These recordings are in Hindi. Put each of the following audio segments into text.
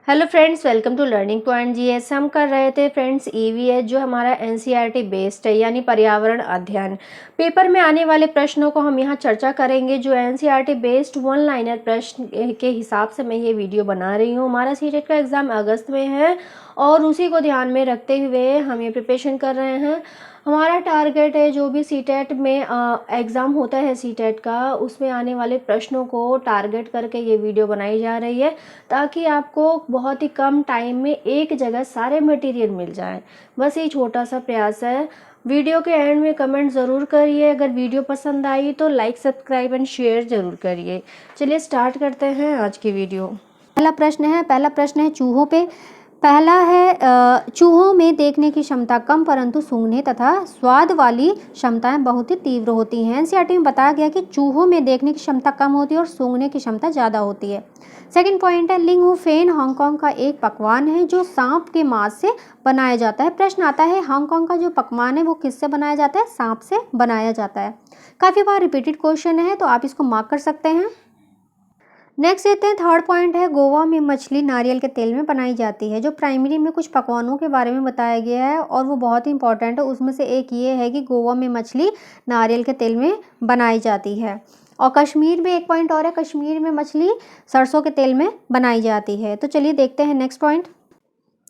Hello friends, welcome to learning point GS. हम कर रहे थे फ्रेंड्स ईवीएस जो हमारा एनसीईआरटी बेस्ड है यानी पर्यावरण अध्ययन। पेपर में आने वाले प्रश्नों को हम यहाँ चर्चा करेंगे। जो एनसीईआरटी बेस्ड वन लाइनर प्रश्न के हिसाब से मैं ये वीडियो बना रही हूँ। हमारा सीटेट का एग्ज़ाम अगस्त में है और उसी को ध्यान में रखते हुए हम ये प्रिपरेशन कर रहे हैं। हमारा टारगेट है जो भी सीटेट में एग्ज़ाम होता है सीटेट का, उसमें आने वाले प्रश्नों को टारगेट करके ये वीडियो बनाई जा रही है ताकि आपको बहुत ही कम टाइम में एक जगह सारे मटेरियल मिल जाए। बस ये छोटा सा प्रयास है। वीडियो के एंड में कमेंट ज़रूर करिए। अगर वीडियो पसंद आई तो लाइक, सब्सक्राइब एंड शेयर ज़रूर करिए। चलिए स्टार्ट करते हैं आज की वीडियो। पहला प्रश्न है चूहों पे। पहला है चूहों में देखने की क्षमता कम परंतु सूंघने तथा स्वाद वाली क्षमताएं बहुत ही तीव्र होती हैं। एनसीईआरटी में बताया गया कि चूहों में देखने की क्षमता कम होती है और सूंघने की क्षमता ज़्यादा होती है। सेकंड पॉइंट है लिंग हू फेन हांगकांग का एक पकवान है जो सांप के मांस से बनाया जाता है। प्रश्न आता है हांगकांग का जो पकवान है वो किससे बनाया जाता है? सांप से बनाया जाता है। काफ़ी बार रिपीटेड क्वेश्चन है तो आप इसको मार्क कर सकते हैं। नेक्स्ट देखते हैं थर्ड पॉइंट है गोवा में मछली नारियल के तेल में बनाई जाती है। जो प्राइमरी में कुछ पकवानों के बारे में बताया गया है और वो बहुत ही इंपॉर्टेंट है। उसमें से एक ये है कि गोवा में मछली नारियल के तेल में बनाई जाती है। और कश्मीर में एक पॉइंट और है, कश्मीर में मछली सरसों के तेल में बनाई जाती है। तो चलिए देखते हैं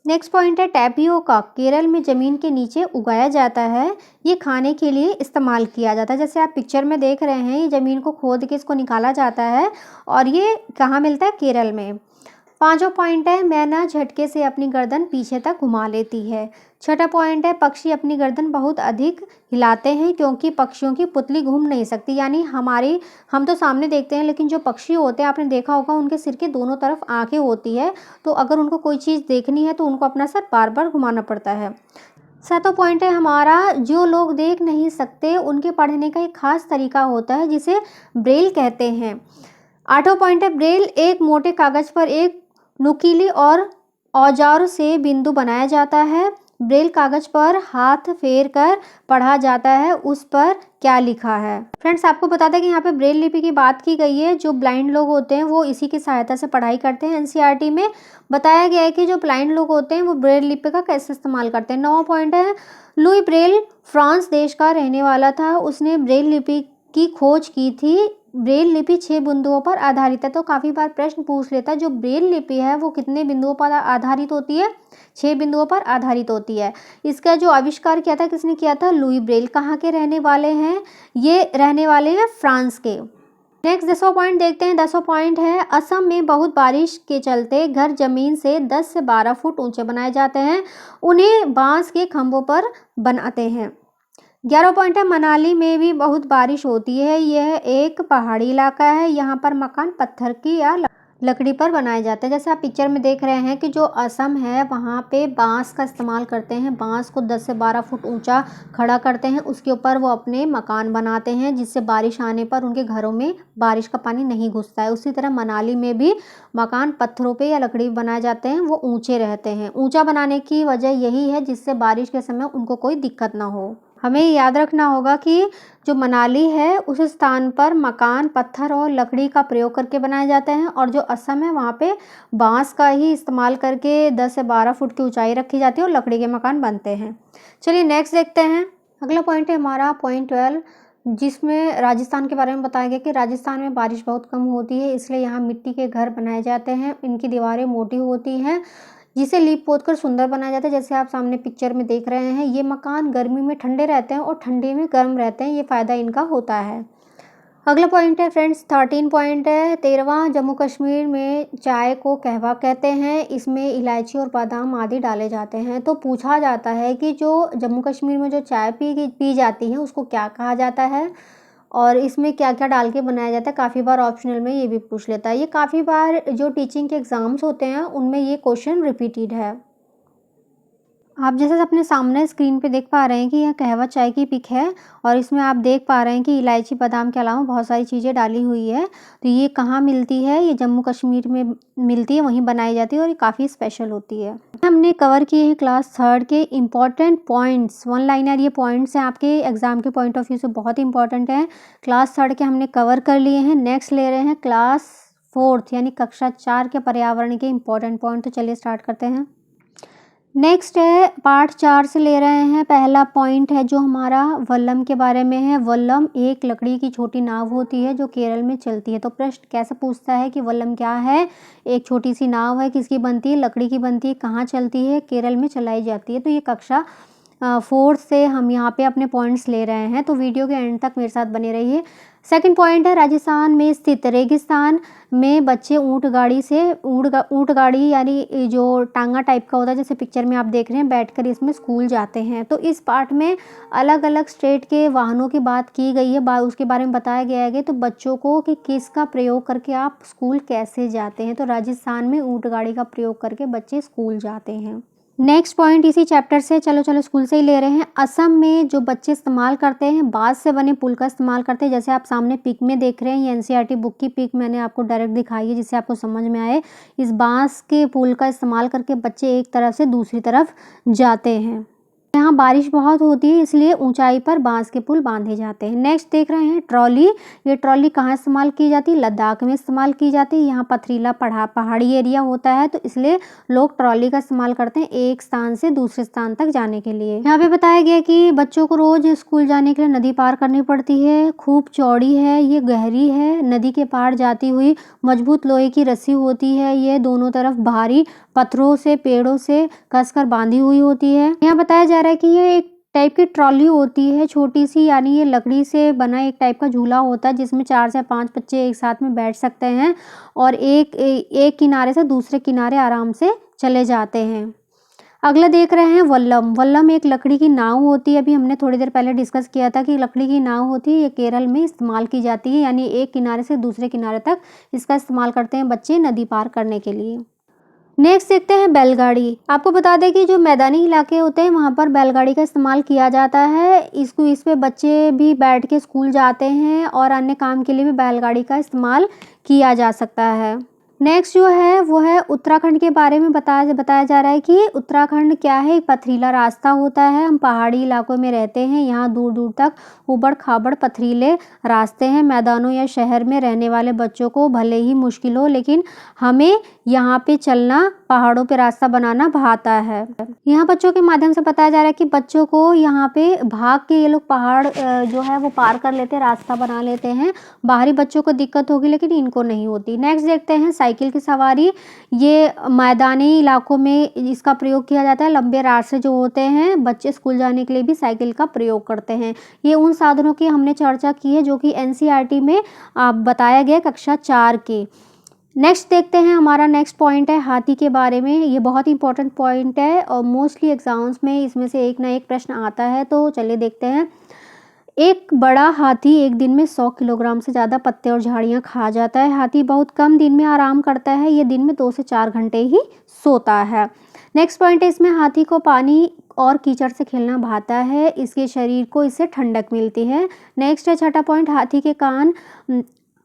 नेक्स्ट पॉइंट है टैपियोका केरल में ज़मीन के नीचे उगाया जाता है। ये खाने के लिए इस्तेमाल किया जाता है। जैसे आप पिक्चर में देख रहे हैं, ये ज़मीन को खोद के इसको निकाला जाता है और ये कहाँ मिलता है? केरल में। पांचवा पॉइंट है मैना झटके से अपनी गर्दन पीछे तक घुमा लेती है। छठा पॉइंट है पक्षी अपनी गर्दन बहुत अधिक हिलाते हैं क्योंकि पक्षियों की पुतली घूम नहीं सकती। यानी हम तो सामने देखते हैं लेकिन जो पक्षी होते हैं आपने देखा होगा उनके सिर के दोनों तरफ आंखें होती है, तो अगर उनको कोई चीज़ देखनी है तो उनको अपना सर बार बार घुमाना पड़ता है। सातवां पॉइंट है हमारा जो लोग देख नहीं सकते उनके पढ़ने का एक खास तरीका होता है जिसे ब्रेल कहते हैं। आठवां पॉइंट है ब्रेल एक मोटे कागज पर एक नुकीली और औजार से बिंदु बनाया जाता है। ब्रेल कागज पर हाथ फेर कर पढ़ा जाता है, उस पर क्या लिखा है? फ्रेंड्स आपको बता दें कि यहाँ पे ब्रेल लिपि की बात की गई है। जो ब्लाइंड लोग होते हैं वो इसी की सहायता से पढ़ाई करते हैं। एनसीईआरटी में बताया गया है कि जो ब्लाइंड लोग होते हैं वो ब्रेल लिपि का कैसे इस्तेमाल करते हैं। 9वां पॉइंट है लुई ब्रेल फ्रांस देश का रहने वाला था। उसने ब्रेल लिपि की खोज की थी। ब्रेल लिपि 6 बिंदुओं पर आधारित है। तो काफ़ी बार प्रश्न पूछ लेता है जो ब्रेल लिपि है वो कितने बिंदुओं पर आधारित होती है? 6 बिंदुओं पर आधारित होती है। इसका जो आविष्कार किया था किसने किया था? Louis Braille. कहाँ के रहने वाले हैं? ये रहने वाले हैं फ्रांस के। नेक्स्ट 10वां पॉइंट देखते हैं। 10वां पॉइंट है असम में बहुत बारिश के चलते घर जमीन से 10 से 12 फुट ऊंचे बनाए जाते हैं। उन्हें बांस के खंभों पर बनाते हैं। 11वां पॉइंट है मनाली में भी बहुत बारिश होती है। यह एक पहाड़ी इलाका है। यहाँ पर मकान पत्थर की या लकड़ी पर बनाए जाते हैं। जैसे आप पिक्चर में देख रहे हैं कि जो असम है वहाँ पे बांस का इस्तेमाल करते हैं। बांस को 10 से 12 फुट ऊंचा खड़ा करते हैं, उसके ऊपर वो अपने मकान बनाते हैं जिससे बारिश आने पर उनके घरों में बारिश का पानी नहीं घुसता है। उसी तरह मनाली में भी मकान पत्थरों पे या लकड़ी बनाए जाते हैं, वो ऊंचे रहते हैं। ऊंचा बनाने की वजह यही है जिससे बारिश के समय उनको कोई दिक्कत ना हो। हमें याद रखना होगा कि जो मनाली है उस स्थान पर मकान पत्थर और लकड़ी का प्रयोग करके बनाए जाते हैं और जो असम है वहाँ पे बांस का ही इस्तेमाल करके 10 से 12 फुट की ऊंचाई रखी जाती है और लकड़ी के मकान बनते हैं। चलिए नेक्स्ट देखते हैं। अगला पॉइंट है हमारा पॉइंट 12 जिसमें राजस्थान के बारे में बताया गया कि राजस्थान में बारिश बहुत कम होती है, इसलिए यहाँ मिट्टी के घर बनाए जाते हैं। इनकी दीवारें मोटी होती हैं जिसे लीप पोत कर सुंदर बनाया जाता है। जैसे आप सामने पिक्चर में देख रहे हैं, ये मकान गर्मी में ठंडे रहते हैं और ठंडी में गर्म रहते हैं। ये फ़ायदा इनका होता है। अगला पॉइंट है फ्रेंड्स 13 पॉइंट है 13वां जम्मू कश्मीर में चाय को कहवा कहते हैं। इसमें इलायची और बादाम आदि डाले जाते हैं। तो पूछा जाता है कि जो जम्मू कश्मीर में जो चाय पी जाती है उसको क्या कहा जाता है और इसमें क्या क्या डाल के बनाया जाता है। काफ़ी बार ऑप्शनल में ये भी पूछ लेता है। ये काफ़ी बार जो टीचिंग के एग्ज़ाम्स होते हैं उनमें ये क्वेश्चन रिपीटेड है। आप जैसे अपने सामने स्क्रीन पे देख पा रहे हैं कि यह कहवा चाय की पिक है और इसमें आप देख पा रहे हैं कि इलायची बादाम के अलावा बहुत सारी चीज़ें डाली हुई है। तो ये कहाँ मिलती है? ये जम्मू कश्मीर में मिलती है, वहीं बनाई जाती है और ये काफ़ी स्पेशल होती है। हमने कवर किए हैं क्लास 3 के इम्पॉर्टेंट पॉइंट्स। वन लाइनर ये पॉइंट्स हैं, आपके एग्जाम के पॉइंट ऑफ व्यू से बहुत इंपॉर्टेंट है। क्लास 3 के हमने कवर कर लिए हैं। नेक्स्ट ले रहे हैं क्लास 4th यानी कक्षा 4 के पर्यावरण के इम्पोर्टेंट पॉइंट। तो चलिए स्टार्ट करते हैं। नेक्स्ट है पार्ट 4 से ले रहे हैं। पहला पॉइंट है जो हमारा वल्लम के बारे में है। वल्लम एक लकड़ी की छोटी नाव होती है जो केरल में चलती है। तो प्रश्न कैसे पूछता है कि वल्लम क्या है? एक छोटी सी नाव है, किसकी बनती है? लकड़ी की बनती है, कहाँ चलती है? केरल में चलाई जाती है। तो ये कक्षा 4 से हम यहाँ पे अपने पॉइंट्स ले रहे हैं, तो वीडियो के एंड तक मेरे साथ बने रहिए। सेकंड पॉइंट है राजस्थान में स्थित रेगिस्तान में बच्चे ऊँट गाड़ी यानी जो टांगा टाइप का होता है, जैसे पिक्चर में आप देख रहे हैं, बैठकर इसमें स्कूल जाते हैं। तो इस पार्ट में अलग अलग स्टेट के वाहनों की बात की गई है, उसके बारे में बताया गया है तो बच्चों को कि किसका प्रयोग करके आप स्कूल कैसे जाते हैं। तो राजस्थान में ऊँट गाड़ी का प्रयोग करके बच्चे स्कूल जाते हैं। नेक्स्ट पॉइंट इसी चैप्टर से, चलो स्कूल से ही ले रहे हैं। असम में जो बच्चे इस्तेमाल करते हैं बांस से बने पुल का इस्तेमाल करते हैं। जैसे आप सामने पिक में देख रहे हैं, ये एनसीईआरटी बुक की पिक मैंने आपको डायरेक्ट दिखाई है जिससे आपको समझ में आए। इस बांस के पुल का इस्तेमाल करके बच्चे एक तरफ से दूसरी तरफ जाते हैं। यहाँ बारिश बहुत होती है इसलिए ऊंचाई पर बांस के पुल बांधे जाते हैं। नेक्स्ट देख रहे हैं ट्रॉली। ये ट्रॉली कहाँ इस्तेमाल की जाती है? लद्दाख में इस्तेमाल की जाती है। यहाँ पथरीला पहाड़ी एरिया होता है तो इसलिए लोग ट्रॉली का इस्तेमाल करते हैं एक स्थान से दूसरे स्थान तक जाने के लिए। यहाँ पे बताया गया कि बच्चों को रोज स्कूल जाने के लिए नदी पार करनी पड़ती है। खूब चौड़ी है, ये गहरी है। नदी के पार जाती हुई मजबूत लोहे की रस्सी होती है, ये दोनों तरफ भारी पत्थरों से पेड़ों से कसकर बांधी हुई होती है। यहाँ बताया जा रहा है कि ये एक टाइप की ट्रॉली होती है छोटी सी, यानी ये लकड़ी से बना एक टाइप का झूला होता है जिसमें 4 से 5 बच्चे एक साथ में बैठ सकते हैं और एक किनारे से दूसरे किनारे आराम से चले जाते हैं। अगला देख रहे हैं वल्लम। वल्लम एक लकड़ी की नाव होती है। अभी हमने थोड़ी देर पहले डिस्कस किया था कि लकड़ी की नाव होती है, ये केरल में इस्तेमाल की जाती है, यानी एक किनारे से दूसरे किनारे तक इसका इस्तेमाल करते हैं बच्चे नदी पार करने के लिए। नेक्स्ट देखते हैं बैलगाड़ी। आपको बता दें कि जो मैदानी इलाके होते हैं वहाँ पर बैलगाड़ी का इस्तेमाल किया जाता है। इस पे बच्चे भी बैठ के स्कूल जाते हैं और अन्य काम के लिए भी बैलगाड़ी का इस्तेमाल किया जा सकता है। नेक्स्ट जो है वो है उत्तराखंड के बारे में बताया जा रहा है कि उत्तराखंड क्या है? एक पथरीला रास्ता होता है। हम पहाड़ी इलाकों में रहते हैं, यहाँ दूर दूर तक उबड़ खाबड़ पथरीले रास्ते हैं। मैदानों या शहर में रहने वाले बच्चों को भले ही मुश्किल हो लेकिन हमें यहाँ पे चलना, पहाड़ों पे रास्ता बनाना भाता है। यहाँ बच्चों के माध्यम से बताया जा रहा है कि बच्चों को यहाँ पे भाग के ये लोग पहाड़ जो है वो पार कर लेते हैं, रास्ता बना लेते हैं। बाहरी बच्चों को दिक्कत होगी लेकिन इनको नहीं होती। नेक्स्ट देखते हैं साइकिल की सवारी। ये मैदानी इलाकों में इसका प्रयोग किया जाता है। लंबे रास्ते जो होते हैं बच्चे स्कूल जाने के लिए भी साइकिल का प्रयोग करते हैं। ये उन साधनों की हमने चर्चा की है जो कि एनसीईआरटी में बताया गया कक्षा 4 के। नेक्स्ट देखते हैं, हमारा नेक्स्ट पॉइंट है हाथी के बारे में। ये बहुत इंपॉर्टेंट पॉइंट है और मोस्टली एग्जाम्स में इसमें से एक ना एक प्रश्न आता है। तो चलिए देखते हैं। एक बड़ा हाथी एक दिन में 100 किलोग्राम से ज़्यादा पत्ते और झाड़ियाँ खा जाता है। हाथी बहुत कम दिन में आराम करता है, ये दिन में 2 से 4 घंटे ही सोता है। नेक्स्ट पॉइंट है इसमें हाथी को पानी और कीचड़ से खेलना भाता है, इसके शरीर को इससे ठंडक मिलती है। नेक्स्ट है छठा पॉइंट, हाथी के कान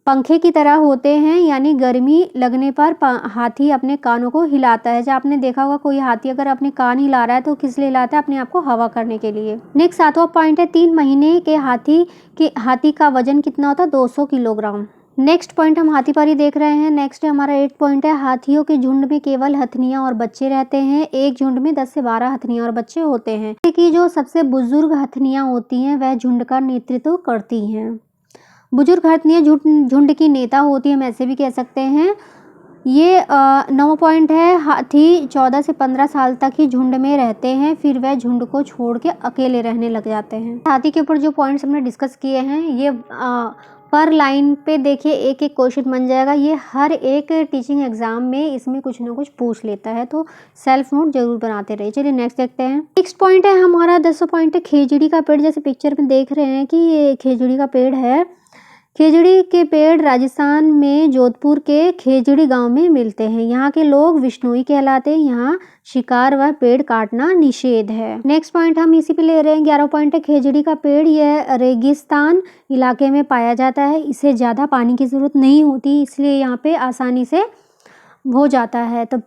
पंखे की तरह होते हैं, यानी गर्मी लगने पर हाथी अपने कानों को हिलाता है। जब आपने देखा होगा कोई हाथी अगर अपने कान हिला रहा है तो किस लिए हिलाता है? अपने आप को हवा करने के लिए। नेक्स्ट 7वां पॉइंट है 3 महीने के हाथी का वजन कितना होता है? 200 किलोग्राम। नेक्स्ट पॉइंट हम हाथी पर ही देख रहे हैं। नेक्स्ट हमारा 8 पॉइंट है हाथियों के झुंड में केवल हथनियां और बच्चे रहते हैं। एक झुंड में 10 से 12 हथनियां और बच्चे होते हैं। कि जो सबसे बुजुर्ग हथनियां होती हैं वह झुंड का नेतृत्व करती हैं। बुजुर्ग हथनियां झुंड की नेता होती है, हम ऐसे भी कह सकते हैं। ये 9वां पॉइंट है हाथी 14 से 15 साल तक ही झुंड में रहते हैं, फिर वह झुंड को छोड़ के अकेले रहने लग जाते हैं। हाथी के ऊपर जो पॉइंट्स हमने डिस्कस किए हैं ये पर लाइन पे देखिए एक एक क्वेश्चन बन जाएगा। ये हर एक टीचिंग एग्जाम में इसमें कुछ ना कुछ पूछ लेता है, तो सेल्फ नोट जरूर बनाते रहिए। चलिए नेक्स्ट देखते हैं। नेक्स्ट पॉइंट है हमारा 10वां पॉइंट है खेजड़ी का पेड़। जैसे पिक्चर में देख रहे हैं कि ये खेजड़ी का पेड़ है। खेजड़ी के पेड़ राजस्थान में जोधपुर के खेजड़ी गांव में मिलते हैं। यहाँ के लोग विश्नोई कहलाते हैं। यहाँ शिकार व पेड़ काटना निषेध है। नेक्स्ट पॉइंट हम इसी पे ले रहे हैं। 11वां पॉइंट है खेजड़ी का पेड़। यह रेगिस्तान इलाके में पाया जाता है, इसे ज़्यादा पानी की ज़रूरत नहीं होती, इसलिए यहाँ पे आसानी से हो जाता है। तो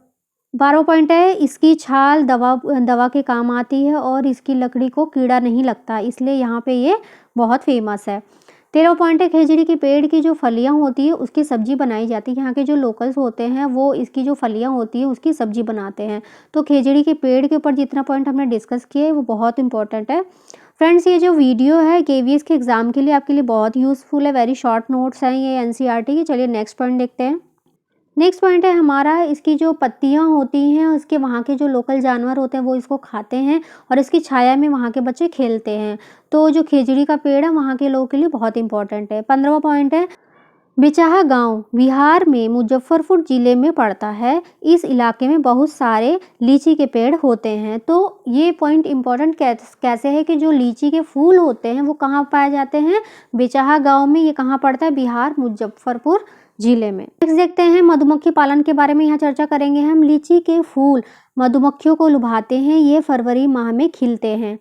12वां पॉइंट है इसकी छाल दवा के काम आती है और इसकी लकड़ी को कीड़ा नहीं लगता, इसलिए यहाँ पे ये बहुत फेमस है। 13 पॉइंट है, खेजड़ी के पेड़ की जो फलियां होती है उसकी सब्जी बनाई जाती है। यहाँ के जो लोकल्स होते हैं वो इसकी जो फलियां होती है उसकी सब्जी बनाते हैं। तो खेजड़ी के पेड़ के ऊपर जितना पॉइंट हमने डिस्कस किए वो बहुत इंपॉर्टेंट है। फ्रेंड्स, ये जो वीडियो है केवीएस के एग्जाम के लिए आपके लिए बहुत यूजफुल है। वेरी शॉर्ट नोट्स हैं ये एनसीईआरटी की। चलिए नेक्स्ट पॉइंट देखते हैं। नेक्स्ट पॉइंट है हमारा, इसकी जो पत्तियां होती हैं उसके वहाँ के जो लोकल जानवर होते हैं वो इसको खाते हैं और इसकी छाया में वहाँ के बच्चे खेलते हैं। तो जो खेजड़ी का पेड़ है वहाँ के लोगों के लिए बहुत इंपॉर्टेंट है। 15वां पॉइंट है, बिचाहा गांव बिहार में मुजफ्फरपुर ज़िले में पड़ता है। इस इलाके में बहुत सारे लीची के पेड़ होते हैं। तो ये पॉइंट इम्पॉर्टेंट कैसे है कि जो लीची के फूल होते हैं वो कहाँ पाए जाते हैं, बिचाहा गांव में। ये कहाँ पड़ता है, बिहार मुजफ्फरपुर ज़िले में। नेक्स्ट देखते हैं मधुमक्खी पालन के बारे में, यहाँ चर्चा करेंगे हम। लीची के फूल मधुमक्खियों को लुभाते हैं। ये फरवरी माह में खिलते हैं।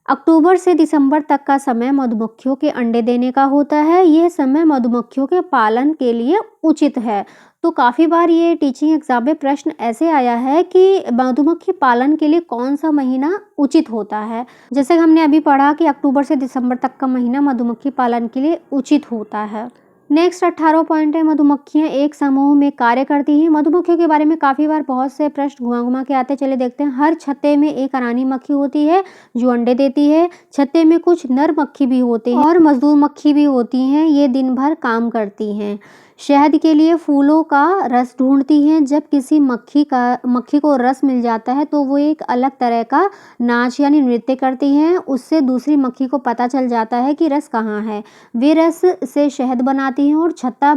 अक्टूबर से दिसंबर तक का समय मधुमक्खियों के अंडे देने का होता है। यह समय मधुमक्खियों के पालन के लिए उचित है। तो काफ़ी बार ये टीचिंग एग्जाम में प्रश्न ऐसे आया है कि मधुमक्खी पालन के लिए कौन सा महीना उचित होता है। जैसे हमने अभी पढ़ा कि अक्टूबर से दिसंबर तक का महीना मधुमक्खी पालन के लिए उचित होता है। नेक्स्ट 18वां पॉइंट है, मधुमक्खियां एक समूह में कार्य करती हैं। मधुमक्खियों के बारे में काफ़ी बार बहुत से प्रश्न घुमा के आते, चले देखते हैं। हर छत्ते में एक रानी मक्खी होती है जो अंडे देती है। छत्ते में कुछ नर मक्खी भी होती हैं और मजदूर मक्खी भी होती हैं। ये दिन भर काम करती हैं। शहद के लिए फूलों का रस ढूंढती हैं। जब किसी मक्खी को रस मिल जाता है तो वो एक अलग तरह का नाच यानी नृत्य करती हैं। उससे दूसरी मक्खी को पता चल जाता है कि रस कहाँ है। वे रस से शहद बनाती हैं और छत्ता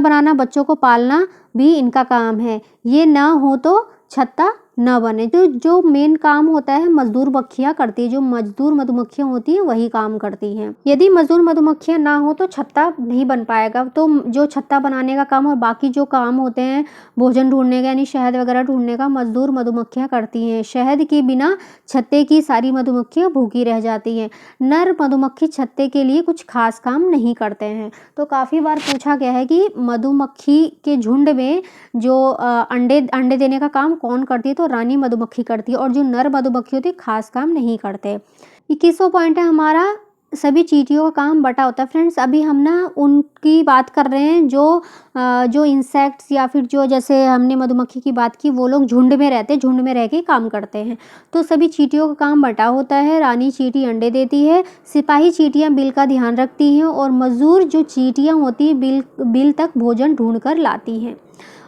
बनाना बच्चों को पालना भी इनका काम है। ये ना हो तो छत्ता न बने। तो जो मेन काम होता है मजदूर मक्खियाँ करती है। जो मजदूर मधुमक्खियाँ होती हैं वही काम करती हैं। यदि मजदूर मधुमक्खियाँ ना हो तो छत्ता नहीं बन पाएगा। तो जो छत्ता बनाने का काम और बाकी जो काम होते हैं भोजन ढूंढने का यानी शहद वगैरह ढूंढने का मजदूर मधुमक्खियाँ करती हैं। शहद के बिना छत्ते की सारी मधुमक्खियाँ भूखी रह जाती हैं। नर मधुमक्खी छत्ते के लिए कुछ खास काम नहीं करते हैं। तो काफ़ी बार पूछा गया है कि मधुमक्खी के झुंड में जो अंडे देने का काम कौन करती है, तो रानी मधुमक्खी करती है और जो नर मधुमक्खी होती है खास काम नहीं करते। 21वां पॉइंट है हमारा, सभी चींटियों का काम बटा होता है। फ्रेंड्स, अभी हम ना उनकी बात कर रहे हैं जो इंसेक्ट्स या फिर जो, जैसे हमने मधुमक्खी की बात की, वो लोग झुंड में रहते हैं, झुंड में रह के काम करते हैं। तो सभी चींटियों का काम बटा होता है। रानी चींटी अंडे देती है। सिपाही चींटियां बिल का ध्यान रखती हैं और मजदूर जो चींटियां होती हैं बिल तक भोजन ढूंढ कर लाती हैं।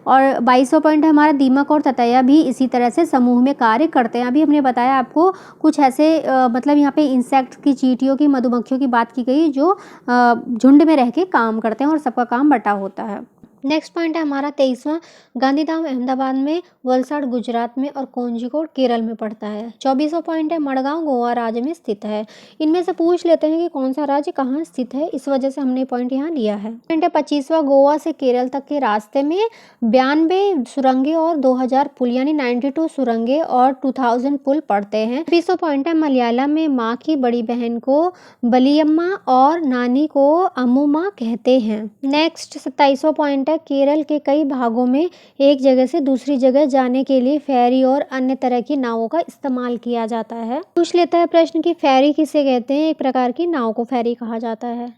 और 22वां पॉइंट है हमारा, दीमक और ततैया भी इसी तरह से समूह में कार्य करते हैं। अभी हमने बताया आपको कुछ ऐसे मतलब यहाँ पे इंसेक्ट्स की, चींटियों की, मधुमक्खियों की बात की गई जो झुंड में रह के काम करते हैं और सबका काम बटा होता है। नेक्स्ट पॉइंट है हमारा 23वां, गांधीधाम अहमदाबाद में, वलसाड गुजरात में और कोझिकोड केरल में पड़ता है। 24वां पॉइंट है, मडगांव गोवा राज्य में स्थित है। इनमें से पूछ लेते हैं कि कौन सा राज्य कहाँ स्थित है, इस वजह से हमने पॉइंट यहाँ लिया है। पॉइंट है 25वां, गोवा से केरल तक के रास्ते में 92 सुरंगें और 2000 पुल यानी 92 सुरंगें और 2000 पुल पड़ते हैं। 20वां पॉइंट है, मलयालम में माँ की बड़ी बहन को बलियम्मा और नानी को अम्मुमा कहते हैं। नेक्स्ट 27वां पॉइंट है, केरल के कई भागों में एक जगह से दूसरी जगह जाने के लिए फेरी और अन्य तरह की नावों का इस्तेमाल किया जाता है। पूछ लेता है प्रश्न कि फेरी किसे कहते हैं। एक प्रकार की नाव को फेरी कहा जाता है।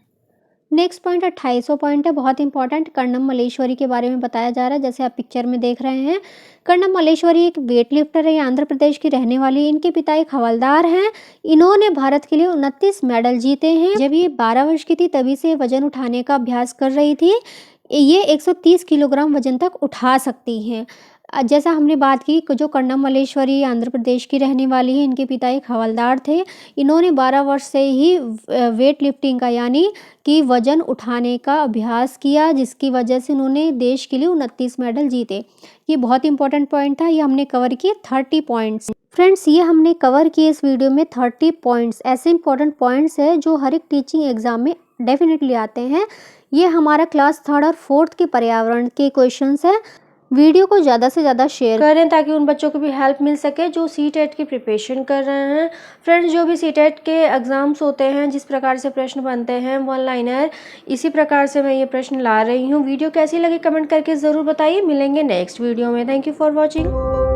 नेक्स्ट पॉइंट 28वां पॉइंट है, बहुत इंपॉर्टेंट, कर्णम मल्लेश्वरी के बारे में बताया जा रहा है। जैसे आप पिक्चर में देख रहे हैं, कर्णम मल्लेश्वरी एक वेट लिफ्टर है। ये आंध्र प्रदेश की रहने वाली है। इनके पिता एक हवलदार हैं। इन्होंने भारत के लिए 29 मेडल जीते हैं। जब ये 12 वर्ष की थी तभी से वजन उठाने का अभ्यास कर रही थी। ये 130 किलोग्राम वजन तक उठा सकती हैं। जैसा हमने बात की, जो कर्णम मल्लेश्वरी आंध्र प्रदेश की रहने वाली है, इनके पिता एक हवलदार थे। इन्होंने 12 वर्ष से ही वेट लिफ्टिंग का यानी कि वजन उठाने का अभ्यास किया, जिसकी वजह से उन्होंने देश के लिए 29 मेडल जीते। ये बहुत इंपॉर्टेंट पॉइंट था। ये हमने कवर किए 30 पॉइंट्स। फ्रेंड्स, ये हमने कवर किए इस वीडियो में 30 पॉइंट्स। ऐसे इंपॉर्टेंट पॉइंट्स है जो हर एक टीचिंग एग्जाम में डेफिनेटली आते हैं। ये हमारा क्लास 3rd और 4th के पर्यावरण के क्वेश्चंस हैं। वीडियो को ज़्यादा से ज़्यादा शेयर करें ताकि उन बच्चों को भी हेल्प मिल सके जो सीटेट की प्रिपरेशन कर रहे हैं। फ्रेंड्स, जो भी सीटेट के एग्ज़ाम्स होते हैं, जिस प्रकार से प्रश्न बनते हैं वन लाइनर, इसी प्रकार से मैं ये प्रश्न ला रही हूँ। वीडियो कैसी लगी कमेंट करके ज़रूर बताइए। मिलेंगे नेक्स्ट वीडियो में। Thank you for watching.